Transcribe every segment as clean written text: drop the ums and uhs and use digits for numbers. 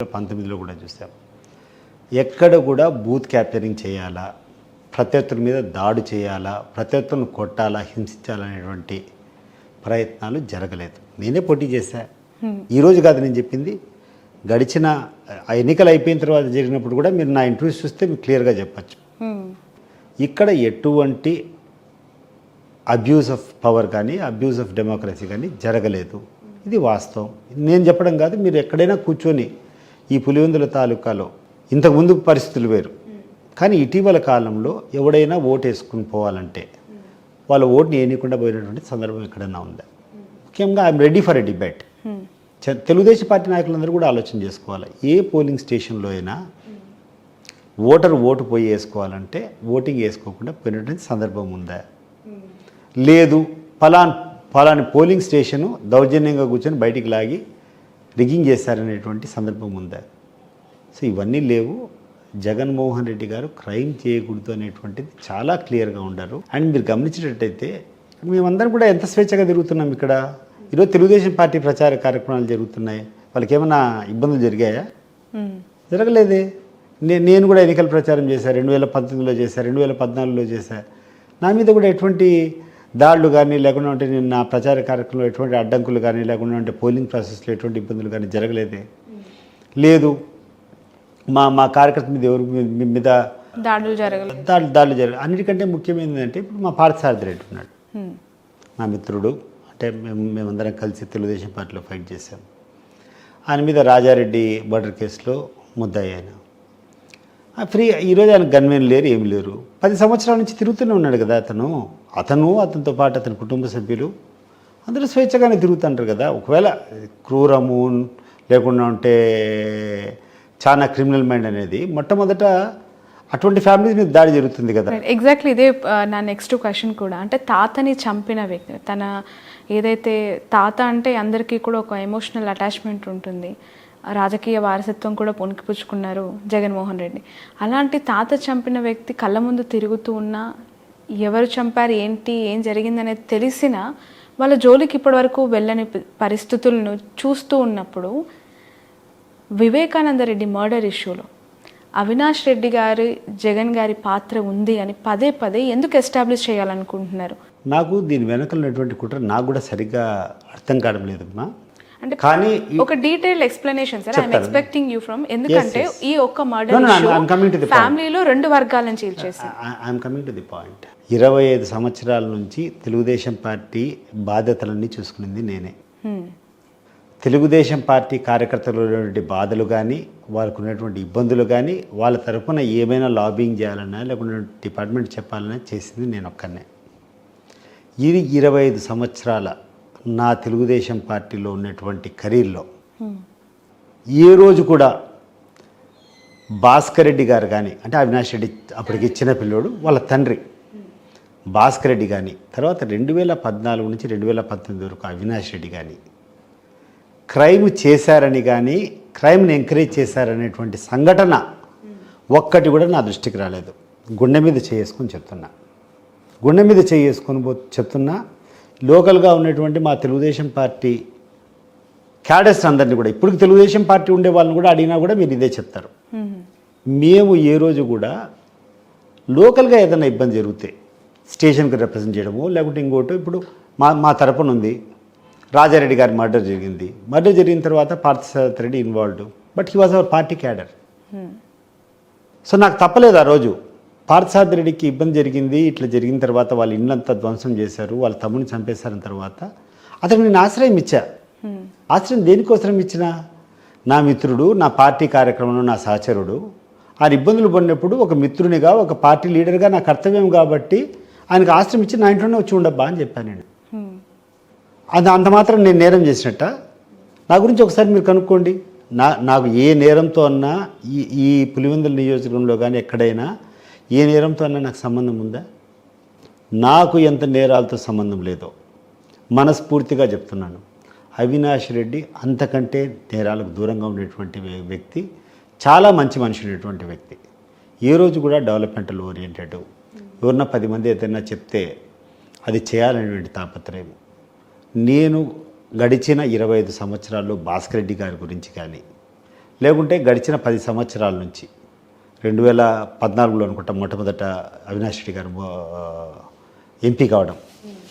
19లో కూడా చూసాం. ఎక్కడ కూడా బూత్ క్యాప్చరింగ్ చేయాలా, ప్రత్యర్థుల మీద దాడి చేయాలా, ప్రత్యర్థులను కొట్టాలా, హింసించాలనేటువంటి ప్రయత్నాలు జరగలేదు. నేనే పోటీ చేశా. ఈరోజు కాదు నేను చెప్పింది, గడిచిన ఎన్నికలు అయిపోయిన తర్వాత జరిగినప్పుడు కూడా మీరు నా ఇంటర్వ్యూస్ చూస్తే మీకు క్లియర్గా చెప్పచ్చు. ఇక్కడ ఎటువంటి అబ్యూస్ ఆఫ్ పవర్ కానీ అబ్యూస్ ఆఫ్ డెమోక్రసీ కానీ జరగలేదు. ఇది వాస్తవం. నేను చెప్పడం కాదు, మీరు ఎక్కడైనా కూర్చొని ఈ పులివెందుల తాలూకాలో ఇంతకుముందు పరిస్థితులు వేరు, కానీ ఇటీవల కాలంలో ఎవడైనా ఓటు వేసుకుని పోవాలంటే వాళ్ళ ఓటుని ఏనీయకుండా పోయినటువంటి సందర్భం ఎక్కడైనా ఉందా? ముఖ్యంగా I'm ready for a debate. Telugu Desam party నాయకులందరూ కూడా ఆలోచన చేసుకోవాలి. ఏ పోలింగ్ స్టేషన్లో అయినా ఓటు పోయి వేసుకోవాలంటే ఓటింగ్ వేసుకోకుండా పోయినటువంటి సందర్భం ఉందా? లేదు, ఫలాని పోలింగ్ స్టేషను దౌర్జన్యంగా కూర్చొని బయటికి లాగి రిగ్గింగ్ చేశారనేటువంటి సందర్భం ఉందా? సో ఇవన్నీ లేవు. జగన్మోహన్ రెడ్డి గారు క్రైమ్ చేయకూడదు అనేటువంటిది చాలా క్లియర్గా ఉండారు. అండ్ మీరు గమనించేటట్టయితే మేమందరం కూడా ఎంత స్వేచ్ఛగా తిరుగుతున్నాం ఇక్కడ. ఈరోజు తెలుగుదేశం పార్టీ ప్రచార కార్యక్రమాలు జరుగుతున్నాయి. వాళ్ళకి ఏమైనా ఇబ్బందులు జరిగాయా? జరగలేదే. నేను కూడా ఎన్నికల ప్రచారం చేశాను, 2019లో చేశాను, 2014లో చేశాను. నా మీద కూడా ఎటువంటి దాడులు కానీ లేకుండా ఉంటే నేను నా ప్రచార కార్యక్రమంలో ఎటువంటి అడ్డంకులు కానీ లేకుండా ఉంటే పోలింగ్ ప్రాసెస్లో ఎటువంటి ఇబ్బందులు కానీ జరగలేదే. లేదు, మా కార్యకర్త మీద ఎవరు మీద దాడులు జరగలేదు. అన్నిటికంటే ముఖ్యమైనది అంటే ఇప్పుడు మా పార్థసారథి రెడ్డి ఉన్నాడు, నా మిత్రుడు. అంటే మేమందరం కలిసి తెలుగుదేశం పార్టీలో ఫైట్ చేశాం. ఆయన మీద రాజారెడ్డి మర్డర్ కేసులో ముద్దాయ్యాను. ఫ్రీ. ఈరోజు ఆయన గన్మెన్ లేరు, ఏమి లేరు. 10 సంవత్సరాల నుంచి తిరుగుతూనే ఉన్నాడు కదా అతనితో పాటు అతని కుటుంబ సభ్యులు అందరూ స్వేచ్ఛగానే తిరుగుతుంటారు కదా. ఒకవేళ క్రూరము లేకుండా ఉంటే చాలా క్రిమినల్ మైండ్ అనేది మొట్టమొదట అటువంటి ఫ్యామిలీస్ మీద దాడి జరుగుతుంది కదా. ఎగ్జాక్ట్లీ ఇదే నా నెక్స్ట్ క్వశ్చన్ కూడా. అంటే తాతని చంపిన వ్యక్తి, తన ఏదైతే తాత అంటే అందరికీ కూడా ఒక ఎమోషనల్ అటాచ్మెంట్ ఉంటుంది, రాజకీయ వారసత్వం కూడా పొనికిపుచ్చుకున్నారు జగన్మోహన్ రెడ్డి. అలాంటి తాత చంపిన వ్యక్తి కళ్ళ ముందు తిరుగుతూ ఉన్నా, ఎవరు చంపారు ఏం జరిగిందనేది తెలిసినా వాళ్ళ జోలికి ఇప్పటివరకు వెళ్ళని పరిస్థితులను చూస్తూ ఉన్నప్పుడు వివేకానంద రెడ్డి మర్డర్ ఇష్యూలో అవినాష్ రెడ్డి గారి జగన్ గారి పాత్ర ఉంది అని పదే ఎందుకు ఎస్టాబ్లిష్ చేయాలనుకుంటున్నారు? నాకు దీని వెనకలున్నటువంటి కుట్ర నాకు కూడా సరిగ్గా అర్థం కావడం లేదమ్మా. అంటే కానీ ఒక detail explanation sir I'm expecting you from. ఎందుకంటే ఈ ఒక్క మర్డర్ ఫ్యామిలీలో 2 వర్గాలను చీల్చేసి. I'm coming to the point. 25 సంవత్సరాల నుంచి తెలుగుదేశం పార్టీ బాధ్యతలన్నీ చూసుకునింది నేనే. తెలుగుదేశం పార్టీ కార్యకర్తలు ఉన్నటువంటి బాధలు కానీ వాళ్ళకు ఉన్నటువంటి ఇబ్బందులు కానీ వాళ్ళ తరఫున ఏమైనా లాబింగ్ చేయాలన్నా లేకుంటే డిపార్ట్మెంట్ చెప్పాలన్నా చేసింది నేను ఒక్కనే. ఇది 25 సంవత్సరాల నా తెలుగుదేశం పార్టీలో ఉన్నటువంటి కెరీర్లో ఏ రోజు కూడా భాస్కర్ రెడ్డి గారు కానీ, అంటే అవినాష్ రెడ్డి అప్పటికి చిన్న పిల్లోడు, వాళ్ళ తండ్రి భాస్కర్ రెడ్డి కానీ, తర్వాత 2014 నుంచి 2019 వరకు అవినాష్ రెడ్డి కానీ క్రైమ్ చేశారని కానీ క్రైమ్ని ఎంకరేజ్ చేశారనేటువంటి సంఘటన ఒక్కటి కూడా నా దృష్టికి రాలేదు. గుండె మీద చేసుకొని చెప్తున్నా, చెప్తున్నా. లోకల్గా ఉన్నటువంటి మా తెలుగుదేశం పార్టీ క్యాడర్స్ అందరినీ కూడా, ఇప్పుడు తెలుగుదేశం పార్టీ ఉండే వాళ్ళని కూడా అడిగినా కూడా మీరు ఇదే చెప్తారు. మేము ఏ రోజు కూడా లోకల్గా ఏదైనా ఇబ్బంది జరిగితే స్టేషన్కి రిప్రజెంట్ చేయడము లేకుంటే ఇంకోటి, ఇప్పుడు మా తరపున ఉంది రాజారెడ్డి గారి మర్డర్ జరిగిన తర్వాత Parthasarathi Reddy involved, but he was our party cadre. So నాకు తప్పలేదు ఆ రోజు. పార్థసారథి రెడ్డికి ఇబ్బంది జరిగింది, ఇట్లా జరిగిన తర్వాత వాళ్ళ ఇల్లంతా ధ్వంసం చేశారు, వాళ్ళ తమ్ముని చంపేశారన్న తర్వాత అతనికి నేను ఆశ్రయం ఇచ్చా. ఆశ్రయం దేనికోసం ఇచ్చినా, నా మిత్రుడు, నా పార్టీ కార్యక్రమంలో నా సహచరుడు, ఆయన ఇబ్బందులు పడినప్పుడు ఒక మిత్రునిగా ఒక పార్టీ లీడర్గా నా కర్తవ్యం కాబట్టి ఆయనకు ఆశ్రయం ఇచ్చి నా ఇంట్లోనే వచ్చి ఉండబ్బా అని చెప్పాను నేను. అంత మాత్రం నేను నేరం చేసినట్ట? నా గురించి ఒకసారి మీరు కనుక్కోండి. నాకు ఏ నేరంతో అన్నా ఈ పులివెందుల నియోజకవర్గంలో కానీ ఎక్కడైనా ఏ నేరంతో అన్నా నాకు సంబంధం ఉందా? నాకు ఎంత నేరాలతో సంబంధం లేదో మనస్ఫూర్తిగా చెప్తున్నాను. అవినాష్ రెడ్డి అంతకంటే నేరాలకు దూరంగా ఉండేటువంటి వ్యక్తి, చాలా మంచి మనిషి ఉన్నటువంటి వ్యక్తి. ఏ రోజు కూడా డెవలప్మెంటల్ ఓరియంటెడ్, ఎవరన్నా 10 మంది ఏదైనా చెప్తే అది చేయాలనేటువంటి తాపత్రయం. నేను గడిచిన 25 సంవత్సరాల్లో భాస్కర్ రెడ్డి గారి గురించి కానీ లేకుంటే గడిచిన 10 సంవత్సరాల నుంచి 2014లో అనుకుంటా మొట్టమొదట అవినాష్ రెడ్డి గారు ఎంపీ కావడం,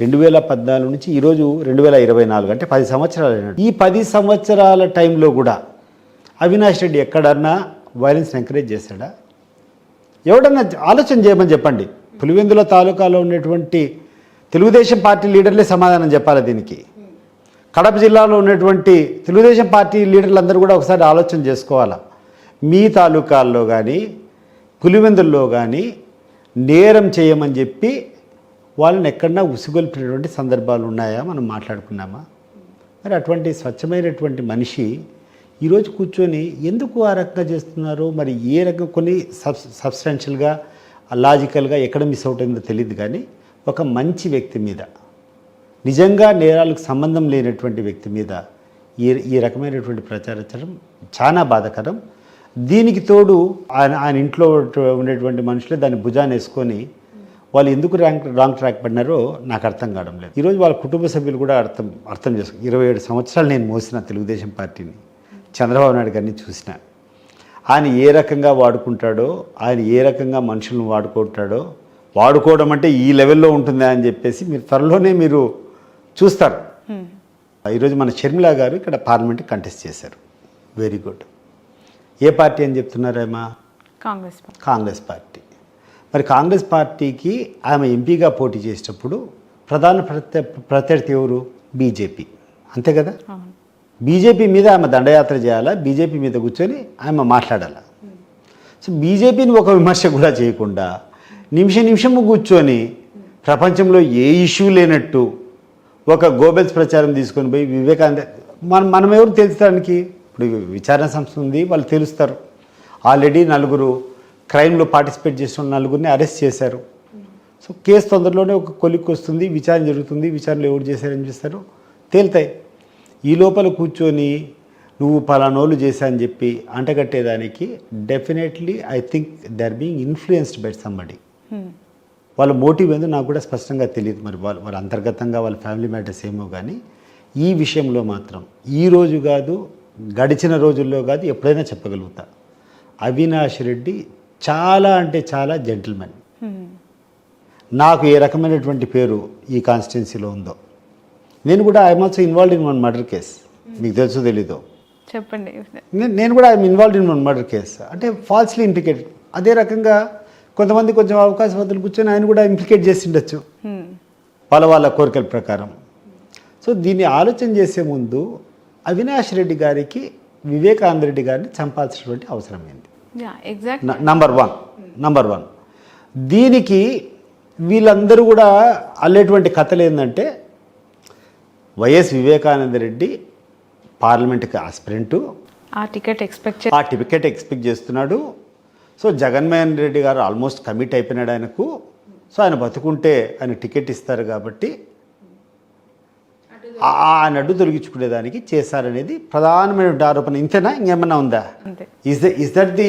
2014 నుంచి ఈరోజు 2024 అంటే 10 సంవత్సరాలు అయినట్టు. ఈ 10 సంవత్సరాల టైంలో కూడా అవినాష్ రెడ్డి ఎక్కడన్నా వైలెన్స్ ఎంకరేజ్ చేశాడా? ఎవడన్నా ఆలోచన చేయమని చెప్పండి. పులివెందుల తాలూకాలో ఉన్నటువంటి తెలుగుదేశం పార్టీ లీడర్లే సమాధానం చెప్పాలి దీనికి. కడప జిల్లాలో ఉన్నటువంటి తెలుగుదేశం పార్టీ లీడర్లందరూ కూడా ఒకసారి ఆలోచన చేసుకోవాలా. మీ తాలూకాల్లో కానీ పులివెందుల్లో కానీ నేరం చేయమని చెప్పి వాళ్ళని ఎక్కడన్నా ఉసిగొల్పినటువంటి సందర్భాలు ఉన్నాయా? మనం మాట్లాడుకున్నామా? మరి అటువంటి స్వచ్ఛమైనటువంటి మనిషి ఈరోజు కూర్చొని ఎందుకు ఆ రకంగా చేస్తున్నారు? మరి ఏ రకంగా కొన్ని సబ్స్టాన్షియల్గా లాజికల్గా ఎక్కడ మిస్ అవుతుందో తెలియదు, కానీ ఒక మంచి వ్యక్తి మీద, నిజంగా నేరాలకు సంబంధం లేనటువంటి వ్యక్తి మీద ఈ రకమైనటువంటి ప్రచారం చాలా బాధాకరం. దీనికి తోడు ఆయన ఇంట్లో ఉండేటువంటి మనుషులే దాన్ని భుజాన్ని వేసుకొని వాళ్ళు ఎందుకు రాంగ్ ట్రాక్ పడినారో నాకు అర్థం కావడం లేదు. ఈరోజు వాళ్ళ కుటుంబ సభ్యులు కూడా అర్థం చేసుకో. 27 సంవత్సరాలు నేను మోసిన తెలుగుదేశం పార్టీని, చంద్రబాబు నాయుడు గారిని చూసిన. ఆయన ఏ రకంగా వాడుకుంటాడో, ఆయన ఏ రకంగా మనుషులను వాడుకుంటాడో, వాడుకోవడం అంటే ఈ లెవెల్లో ఉంటుందా అని చెప్పేసి మీరు త్వరలోనే మీరు చూస్తారు. ఈరోజు మన షర్మిల గారు ఇక్కడ పార్లమెంట్కి కంటెస్ట్ చేశారు. Very good. ఏ పార్టీ అని చెప్తున్నారేమా? కాంగ్రెస్ పార్టీ. మరి కాంగ్రెస్ పార్టీకి ఆమె ఎంపీగా పోటీ చేసేటప్పుడు ప్రధాన ప్రత్యర్థి ఎవరు? బీజేపీ, అంతే కదా? బీజేపీ మీద ఆమె దండయాత్ర చేయాలా, బీజేపీ మీద కూర్చొని ఆమె మాట్లాడాలా. సో బీజేపీని ఒక విమర్శ కూడా చేయకుండా నిమిషము కూర్చొని ప్రపంచంలో ఏ ఇష్యూ లేనట్టు ఒక గోబెల్స్ ప్రచారం తీసుకొని పోయి వివేకానంద మనం ఎవరు తెలుసడానికి? ఇప్పుడు విచారణ సంస్థ ఉంది, వాళ్ళు తెలుస్తారు. ఆల్రెడీ 4 క్రైమ్లో పార్టిసిపేట్ చేసిన 4 అరెస్ట్ చేశారు. సో కేసు తొందరలోనే ఒక కొలిక్కి వస్తుంది, విచారణ జరుగుతుంది. విచారణలో ఎవరు చేశారని చూస్తారు, తేలుతాయి. ఈ లోపల కూర్చొని నువ్వు పలానోళ్ళు చేశా అని చెప్పి అంటగట్టేదానికి definitely I think they are being influenced by somebody. వాళ్ళ మోటివ్ ఏందో నాకు కూడా స్పష్టంగా తెలియదు. మరి వాళ్ళ అంతర్గతంగా వాళ్ళ ఫ్యామిలీ మ్యాటర్స్ ఏమో, కానీ ఈ విషయంలో మాత్రం ఈ రోజు కాదు, గడిచిన రోజుల్లో కాదు, ఎప్పుడైనా చెప్పగలుగుతా, అవినాష్ రెడ్డి చాలా అంటే చాలా జెంటిల్మెన్. నాకు ఏ రకమైనటువంటి పేరు ఈ కాన్స్టిట్యున్సీలో ఉందో, నేను కూడా I'm also involved in 1 murder case. మీకు తెలుసో తెలీదో చెప్పండి. నేను కూడా I'm involved in 1 murder case. అంటే ఫాల్స్లీ ఇంప్లికేటెడ్. అదే రకంగా కొంతమంది కొంచెం అవకాశవాదులు కూర్చొని ఆయన కూడా ఇంప్లికేట్ చేసి ఉండొచ్చు వాళ్ళ కోరికల ప్రకారం. సో దీన్ని ఆలోచన చేసే ముందు అవినాష్ రెడ్డి గారికి వివేకానంద రెడ్డి గారిని చంపాల్సినటువంటి అవసరం ఏంది? Number one. దీనికి వీళ్ళందరూ కూడా అల్లేటువంటి కథలు ఏంటంటే, వైఎస్ వివేకానంద రెడ్డి పార్లమెంట్కి ఆస్పిరెంటు, ఆ టికెట్ ఎక్స్పెక్ట్ చేస్తున్నాడు. సో జగన్మోహన్ రెడ్డి గారు ఆల్మోస్ట్ కమిట్ అయిపోయినాడు ఆయనకు. సో ఆయన బతుకుంటే ఆయన టికెట్ ఇస్తారు కాబట్టి ఆయన అడ్డు తొలగించుకునేదానికి చేశారనేది ప్రధానమైన ఆరోపణ. ఇంతేనా? ఇంకేమన్నా ఉందా? Is that the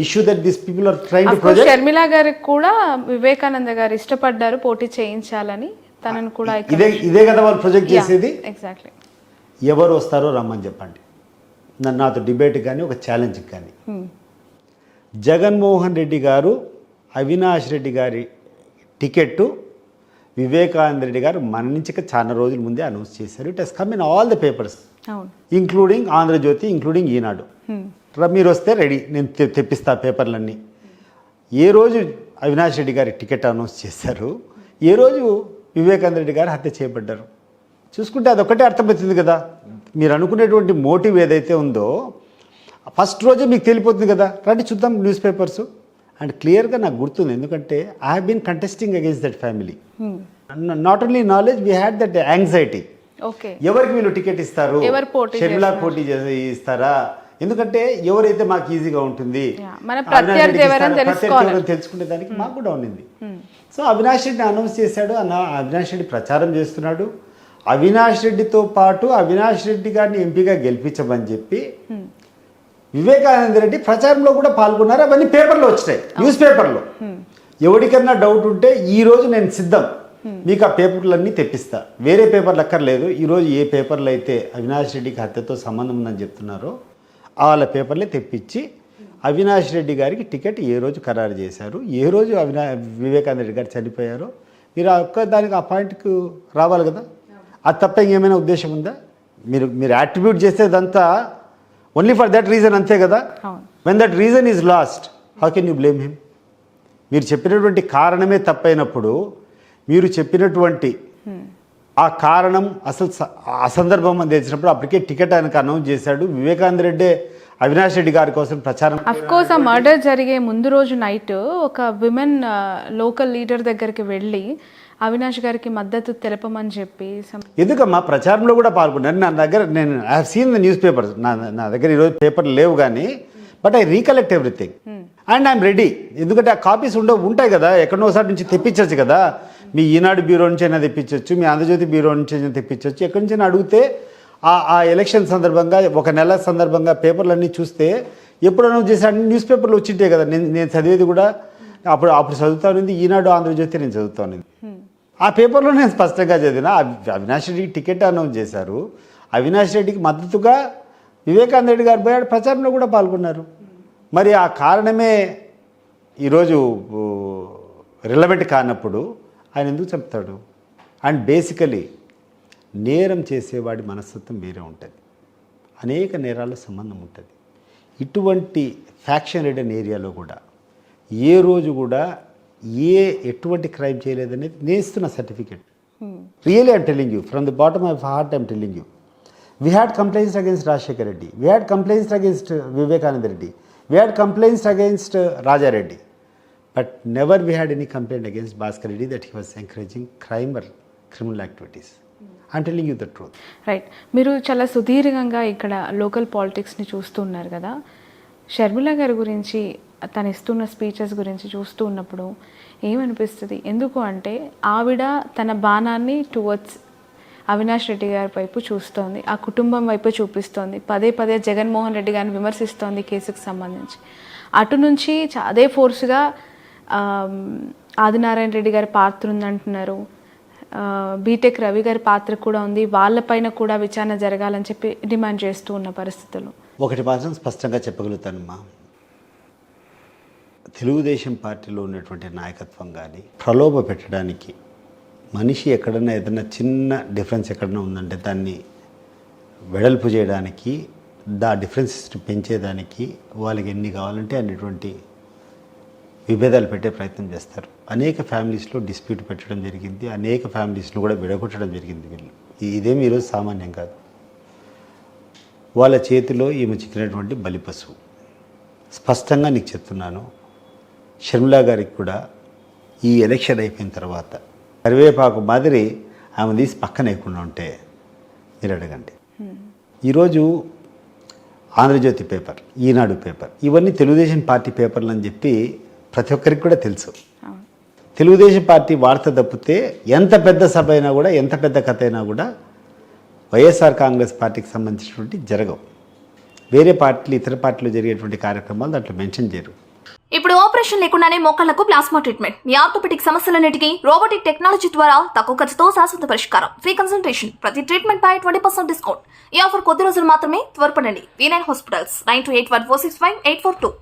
issue that this people are trying to project? Sharmila గారికి కూడా వివేకానంద గారు ఇష్టపడ్డారు పోటీ చేయించాలని, తనను కూడా ఇదే కదా వాళ్ళు ప్రొజెక్ట్ చేసేది. ఎగ్జాక్ట్లీ. ఎవరు వస్తారో రమ్మని చెప్పండి, నాతో డిబేట్ కానీ ఒక ఛాలెంజ్ కానీ. జగన్మోహన్ రెడ్డి గారు అవినాష్ రెడ్డి గారి టికెట్టు వివేకానంద రెడ్డి గారు మరణించక చాలా రోజుల ముందే అనౌన్స్ చేశారు. It has come in all the papers, including Andhrajyothi, including Eenadu. మీరు వస్తే రెడీ, నేను తెప్పిస్తా పేపర్లన్నీ. ఏ రోజు అవినాష్ రెడ్డి గారి టికెట్ అనౌన్స్ చేశారు, ఏ రోజు వివేకానంద రెడ్డి గారు హత్య చేయబడ్డారు, చూసుకుంటే అదొక్కటే అర్థమవుతుంది కదా. మీరు అనుకునేటువంటి మోటివ్ ఏదైతే ఉందో ఫస్ట్ రోజే మీకు తెలిపోతుంది కదా. రండి చూద్దాం న్యూస్ పేపర్స్. అండ్ క్లియర్గా నాకు గుర్తుంది, ఎందుకంటే I have been contesting against that family. Not only knowledge, we had that anxiety. ఎవరికి వీళ్ళు టికెట్ ఇస్తారు, షర్మిలా పోటీ ఇస్తారా, ఎందుకంటే ఎవరైతే మాకు ఈజీగా ఉంటుంది తెలుసుకునే దానికి మాకు కూడా ఉన్నింది. సో అవినాష్ రెడ్డిని అనౌన్స్ చేశాడు, అవినాష్ రెడ్డి ప్రచారం చేస్తున్నాడు. అవినాష్ రెడ్డితో పాటు అవినాష్ రెడ్డి గారిని ఎంపీగా గెలిపించమని చెప్పి వివేకానంద రెడ్డి ప్రచారంలో కూడా పాల్గొన్నారు. అవన్నీ పేపర్లో వచ్చినాయి, న్యూస్ పేపర్లో. ఎవరికన్నా డౌట్ ఉంటే ఈరోజు నేను సిద్ధం, మీకు ఆ పేపర్లన్నీ తెప్పిస్తా. వేరే పేపర్లు అక్కర్లేదు. ఈరోజు ఏ పేపర్లు అయితే అవినాష్ రెడ్డికి హత్యతో సంబంధం ఉందని చెప్తున్నారో వాళ్ళ పేపర్లే తెప్పించి అవినాష్ రెడ్డి గారికి టికెట్ ఏ రోజు ఖరారు చేశారు, ఏ రోజు వివేకానంద రెడ్డి గారు చనిపోయారో మీరు దానికి ఆ పాయింట్కు రావాలి కదా. అది తప్ప ఇంకేమైనా ఉద్దేశం ఉందా? మీరు అట్రిబ్యూట్ చేసేదంతా ఓన్లీ ఫర్ దట్ రీజన్ అంతే కదా. When that reason is lost how can you blame him? మీరు చెప్పినటువంటి కారణమే తప్పైనప్పుడు మీరు చెప్పినటువంటి ఆ కారణం అసలు అసందర్భం అని తెలిసినప్పుడు అప్పటికే టికెట్ ఆయనకు అనౌన్స్ చేశాడు. వివేకానంద రెడ్డి అవినాష్ రెడ్డి గారి కోసం ప్రచారం. అఫ్ కోర్స్ ఆ మర్డర్ జరిగే ముందు రోజు నైట్ ఒక విమెన్ లోకల్ లీడర్ దగ్గరికి వెళ్ళి అవినాష్ గారికి మద్దతు తెలపమని చెప్పి ఎందుకమ్మా ప్రచారంలో కూడా పాల్గొన్నారు. నా దగ్గర నేను I have seen the news papers. నా దగ్గర ఈరోజు పేపర్లు లేవు కానీ but I recollect everything and I'm ready. ఎందుకంటే ఆ కాపీస్ ఉంటాయి కదా, ఎక్కడోసారి నుంచి తెప్పించవచ్చు కదా. మీ ఈనాడు బ్యూరో నుంచి అయినా తెప్పించవచ్చు, మీ ఆంధ్రజ్యోతి బ్యూరో నుంచి అయినా తెప్పించవచ్చు. ఎక్కడి నుంచి అడిగితే ఆ ఎలక్షన్ సందర్భంగా ఒక నెల సందర్భంగా పేపర్లన్నీ చూస్తే ఎప్పుడు అనౌన్స్ చేశాడు న్యూస్ పేపర్లు వచ్చింటే కదా. నేను చదివేది కూడా అప్పుడు చదువుతా ఉంది ఈనాడు ఆంధ్రజ్యోతి నేను చదువుతా ఉంది. ఆ పేపర్లో నేను స్పష్టంగా చదివిన అవినాష్ రెడ్డికి టికెట్ అనౌన్స్ చేశారు. అవినాష్ రెడ్డికి మద్దతుగా వివేకానంద రెడ్డి గారు పోయాడు, ప్రచారంలో కూడా పాల్గొన్నారు. మరి ఆ కారణమే ఈరోజు రిలవెంట్ కానప్పుడు ఆయన ఎందుకు చెప్తాడు? అండ్ బేసికలీ నేరం చేసేవాడి మనస్తత్వం వేరే ఉంటుంది, అనేక నేరాల సంబంధం ఉంటుంది. ఇటువంటి ఫ్యాక్షన్ రిడన్ ఏరియాలో కూడా ఏ రోజు కూడా ఎటువంటి క్రైమ్ చేయలేదనేది నేను ఇస్తున్న certificate. Really I'm telling you from the bottom of heart I'm telling you. We had complaints against Rajasekhar Reddy, we had complaints against Vivekananda Reddy, we had complaints against Rajareddy, but never we had any complaint against Bhaskar Reddy that he was encouraging crime are criminal activities. I'm telling you the truth. Right. మీరు చాలా సుదీర్ఘంగా ఇక్కడ local పాలిటిక్స్ని చూస్తూ ఉన్నారు కదా. షర్మిల గారి గురించి తను ఇస్తున్న స్పీచెస్ గురించి చూస్తూ ఉన్నప్పుడు ఏమనిపిస్తుంది? ఎందుకు అంటే ఆవిడ తన బాణాన్ని టువర్డ్స్ అవినాష్ రెడ్డి గారి వైపు చూస్తోంది, ఆ కుటుంబం వైపు చూపిస్తోంది, పదే పదే జగన్మోహన్ రెడ్డి గారిని విమర్శిస్తోంది కేసుకు సంబంధించి. అటు నుంచి అదే ఫోర్స్గా ఆదినారాయణ రెడ్డి గారి పాత్ర ఉందంటున్నారు, బీటెక్ రవి గారి పాత్ర కూడా ఉంది, వాళ్ళపైన కూడా విచారణ జరగాలని చెప్పి డిమాండ్ చేస్తూ ఉన్న పరిస్థితులు. ఒకటి మాత్రం స్పష్టంగా చెప్పగలుగుతానమ్మా, తెలుగుదేశం పార్టీలో ఉన్నటువంటి నాయకత్వం కానీ ప్రలోభ పెట్టడానికి, మనిషి ఎక్కడన్నా ఏదైనా చిన్న డిఫరెన్స్ ఎక్కడన్నా ఉందంటే దాన్ని వెడల్పు చేయడానికి, డిఫరెన్స్ పెంచేదానికి వాళ్ళకి ఎన్ని కావాలంటే అన్నిటువంటి విభేదాలు పెట్టే ప్రయత్నం చేస్తారు. అనేక ఫ్యామిలీస్లో డిస్ప్యూట్ పెట్టడం జరిగింది, అనేక ఫ్యామిలీస్లో కూడా విడగొట్టడం జరిగింది. వీళ్ళు ఇదేమి ఈరోజు సామాన్యం కాదు. వాళ్ళ చేతిలో ఈమె చిక్కినటువంటి బలిపశువు. స్పష్టంగా నీకు చెప్తున్నాను, షర్మిలా గారికి కూడా ఈ ఎలక్షన్ అయిపోయిన తర్వాత కరివేపాకు మాదిరి ఆమె తీసి పక్కన వేయకుండా ఉంటే మీరు అడగండి. ఈరోజు ఆంధ్రజ్యోతి పేపర్, ఈనాడు పేపర్, ఇవన్నీ తెలుగుదేశం పార్టీ పేపర్లు అని చెప్పి ప్రతి ఒక్కరికి కూడా తెలుసు. తెలుగుదేశం పార్టీ వార్త తప్పితే ఎంత పెద్ద సభ అయినా కూడా, ఎంత పెద్ద కథ అయినా కూడా వైఎస్ఆర్ కాంగ్రెస్ పార్టీకి సంబంధించినటువంటి జరగవు. వేరే పార్టీలు, ఇతర పార్టీలో జరిగేటువంటి కార్యక్రమాలు దాంట్లో మెన్షన్ చేయరు. ఇప్పుడు ఆపరేషన్ లేకుండానే మోకాళ్లకు ప్లాస్మా ట్రీట్మెంట్, మీ ఆర్థోపెటిక్ సమస్యలన్నిటికీ రోబోటిక్ టెక్నాలజీ ద్వారా తక్కువ ఖర్చుతో శాశ్వత పరిష్కారం, ఫ్రీ కన్సల్టేషన్, ప్రతి ట్రీట్మెంట్ పై 20% డిస్కౌంట్. ఈ ఆఫర్ కొద్ది రోజులు మాత్రమే, త్వరపడండి. V9 hospitals 9281465842.